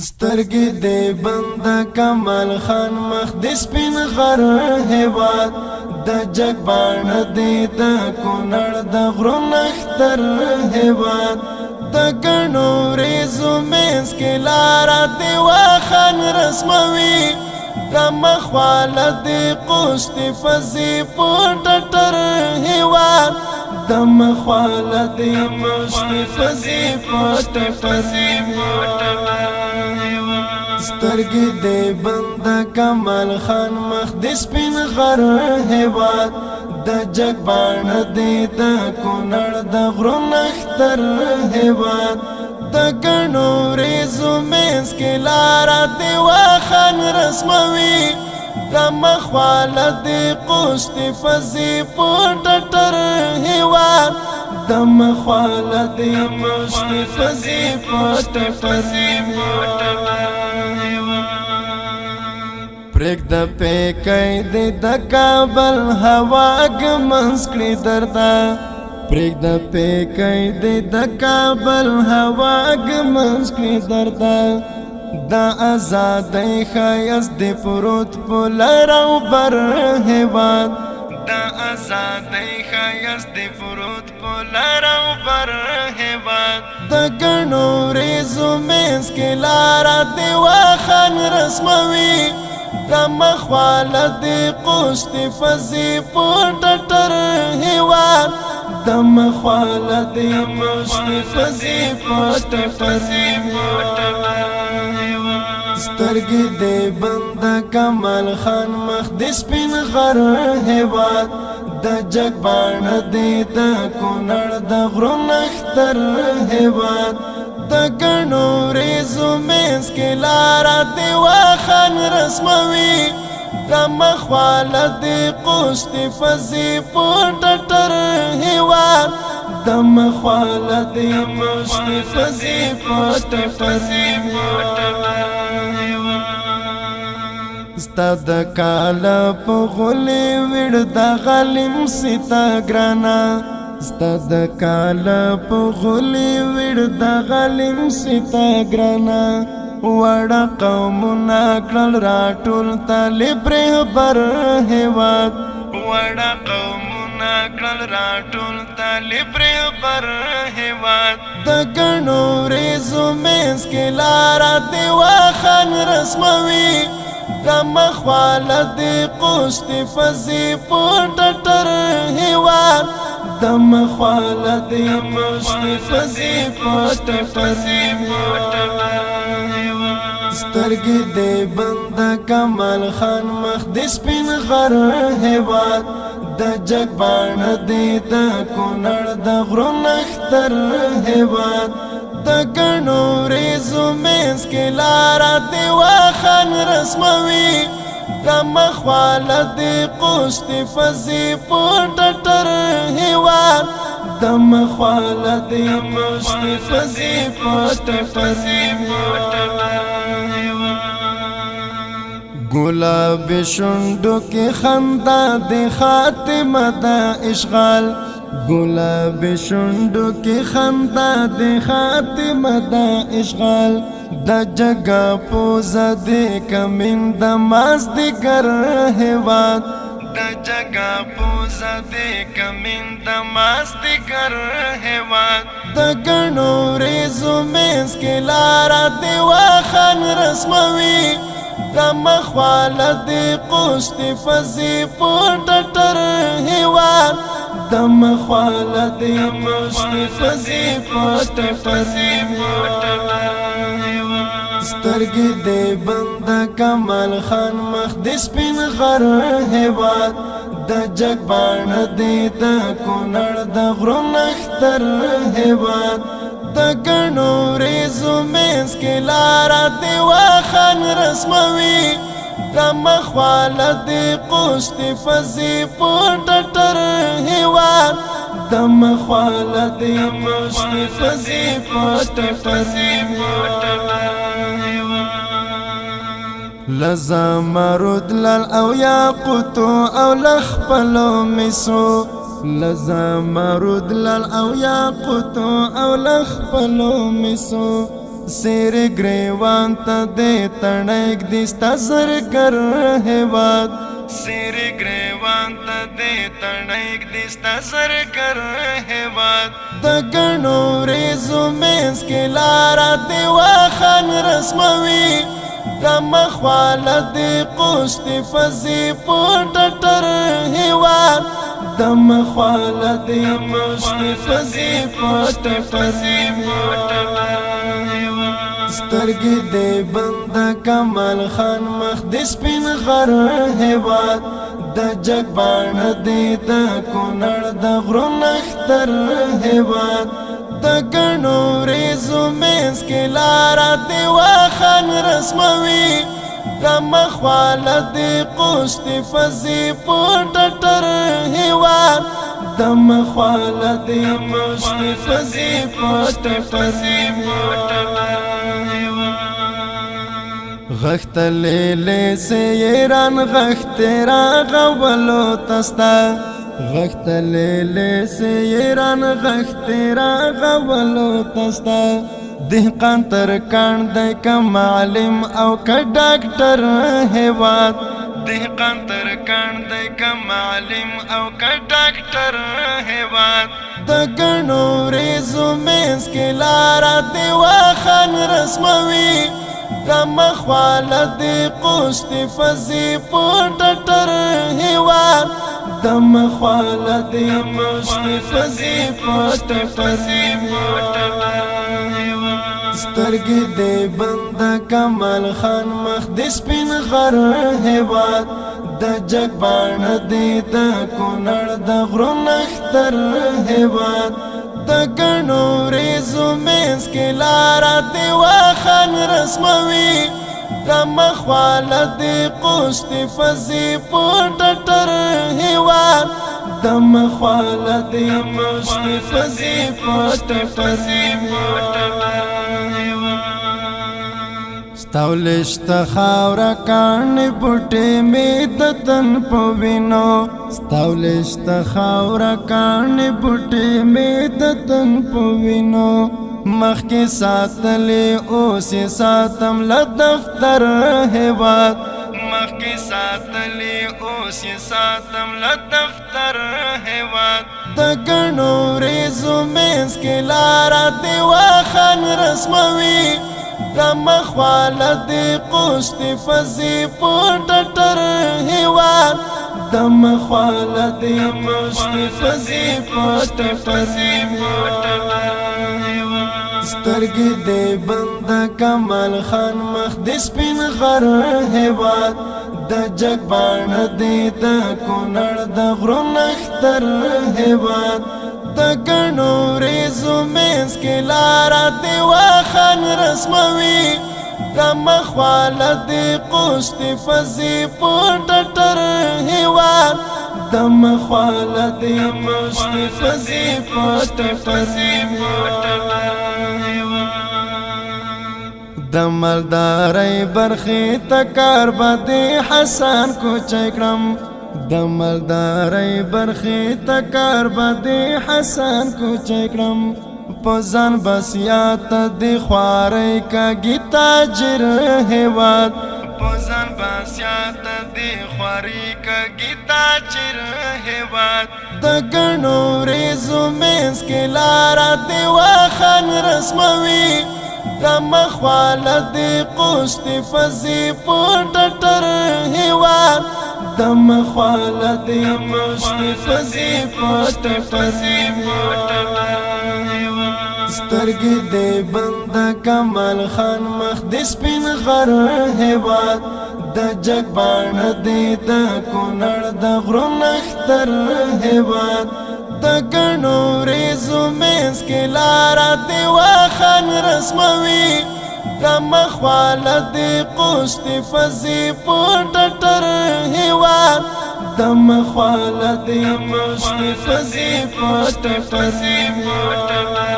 سترګې دې بند کمال خان مخ د سپین غر هواد د جګ باڼ دې د کونړ د غرو نختر هواد د ګڼو ریزو منځ کې لاره دې واخان رسموي د مخواله دې قوشتې پزې په ټټر هواد د مخواله دې قوشتې پزې په ټټر سترګې دې بند کمال خان مخ د سپین غر هواد د جګ باڼ دې د کونړ د غرو نختر هواد د ګڼو ریزو منځ کې لاره دې واخان رسموي د مخواله دې قوشتې پزې په ټټر هواد د مخواله دې قوشتې پزې په ټټر پرېږ د پیکۍ دې د کابل هوا ګمنځ کړي درته پرېږ د پیکۍ دې د کابل هوا ګمنځ کړي درته د ازادۍ ښایست دې پروت په لر او بر هېواد د ازادۍ ښایست دې پروت په لر او بر هېواد د ګڼو ریزو منځ کې لاره دې واخان رسموي د مخواله دې قوشتې پزې په ټټر هواد د مخواله دې قوشتې پزې په ټټر سترګې دې بند کمال خان مخ د سپین غر هواد د جګ باڼ دې د کونړ د غرو نختر هواد د ګڼو ریزو منځ کې لاره دې واخان رسموي د مخواله دې قوشتې پزې په ټټر هواد د مخواله دې قوشتې پزې په ټټر ستا د کاله په غولې وړ د غلیم ستا ګرانا ستا د کاله په غولې وړ د غلیم ستا ګرانا وړه قومونه کړل راټول طالب رهبر هېواد وړه قومونه کړل راټول طالب رهبر هېواد د ګڼو ریزو منځ کې لاره دې واخان رسموي د مخواله دې قوشتې پزې په ټټر هواد د مخواله دې قوشتې پزې په ټټر سترګې دې بند کمال خان مخ د سپین غر هواد د جګ باڼ دې د کونړ د غرو نختر هواد د ګڼو ریزو منځ کې لاره دې واخان رسموي د مخواله دې قوشتې پزې په ټټر هواد د مخواله دې قوشتې پزې په ټټر ګلاب شونډو کې خندا دې خاتمه د اشغال گلاب شونډو کې خندا دې خاتمه د اشغال د جګه پوزه دې کمین د مازدیګر هېواد د جګه پوزه دې کمین د مازدیګر هېواد د ګڼو ریزو منځ کې لاره دې واخان رسموي د مخواله دې قوشتې پزې په ټټر هواد د مخواله دې قوشتې پزې په ټټر سترګې دې بند کمال خان مخ د سپین غر هواد د جګ باڼ دې د کونړ د غرو نختر هواد د ګڼو ریزو منځ کې لاره دې واخان رسموي د مخواله دې قوشتې پزې په ټټر هواد د مخواله دې قوشتې پزې په ټټر لزمرد لال او یاقوت او لخپلو مسو لزمرد لال او یاقوت او لخپلو مسو سیر گریوان تا دے تنیک دیستا زرگر ہیواد سیر گریوان تا دے تنیک دیستا زرگر ہیواد دا گنو ریزو مینس کے لارا دیوا خان رسموی دا مخوالا دی قوشتی فزی پوٹٹر ہیواد دا مخوالا دی قوشتی فزی پوٹٹر ہیواد سترگی دے بندہ کمال خان مخ دی سپین غر ہیواد دا جگ بان دی دا کنر دا غرون اختر ہیواد دا گنو ریزو مینس کے لارا دیوا خان رسموی دا مخوالا دی قوشتی فزی پوٹٹر ہیواد دا مخوالا دی قوشتی فزی پوٹٹر ہیواد غخت لیلے سے ایران غخت راغولو تستا غخت لیلے سے ایران غخت راغولو تستا دهقان ترکان دی که معلم او که ڈاکٹر هیواد دهقان ترکان دی که معلم او که ڈاکٹر هیواد دا گنو ریزو مینس کے لارا دیوا خان رسموی دا مخوالا دی قوشتی فزی پوٹٹر ہیواد دا مخوالا دی قوشتی فزی پوٹٹر ہیواد سترگی دی بندہ کمال خان مخ دی سپین غر ہیواد دا جگ بان دی دا کنر دا غرون اختر ہیواد دا گنو ریزو مینس کے لارا دیوا خان رسموی دا مخوالا دی قوشتی فزی پوٹٹر ہیواد دا مخوالا دی قوشتی فزی پوٹٹر ہیواد ستاولشت خاورا کانی بوٹی می دتن پوینو ستاولشت خاورا کانی بوٹی می دتن پوینو مخ کی ساتلی اوسی ساتم لدفتر ہیواد مخ کی ساتلی اوسی ساتم لدفتر ہیواد دا گنو ریزو مینس کے لارا دیوا خان رسموی دا مخوالا دی قوشتی فزی پوٹٹر ہیواد دا مخوالا دی قوشتی فزی پوٹٹر ہیواد سترگی دی بندہ کمال خان مخ دی سپین غر ہیواد دا جگ بان دی دا کنر دا غرون اختر ہیواد دا گنو ریزو مینس کے لارا دیوا خان رسموی دا مخوالا دی قوشتی فزی پوٹٹر ہیواد دا مخوالا دی قوشتی فزی پوٹٹر ہیواد دا مالداری برخی تکار با دی حسان کو چکرم دا مالداری برخی تکار با دی حسان کو چکرم پوزان بسیات دی خواری کا گیتا جر ہیواد پوزان بسیات دی خواری کا گیتا جر ہیواد دا گنو ریزو مینس کے لارا دیوا خان رسموی دا مخوالا دی قوشتی فزی پوٹٹر ہیواد دا مخوالا دی قوشتی فزی پوٹٹر ہیواد سترگی دی بندہ کمال خان مخ دی سپین غر ہیواد دا جگ بان دی دا کنر دا غرون اختر ہیواد دا گنو ریزو مینس کے لارا دیوا خان رسموی دا مخوالا دی قوشتی فزی پوٹٹر ہیواد دا مخوالا دی قوشتی فزی پوٹٹر ہیواد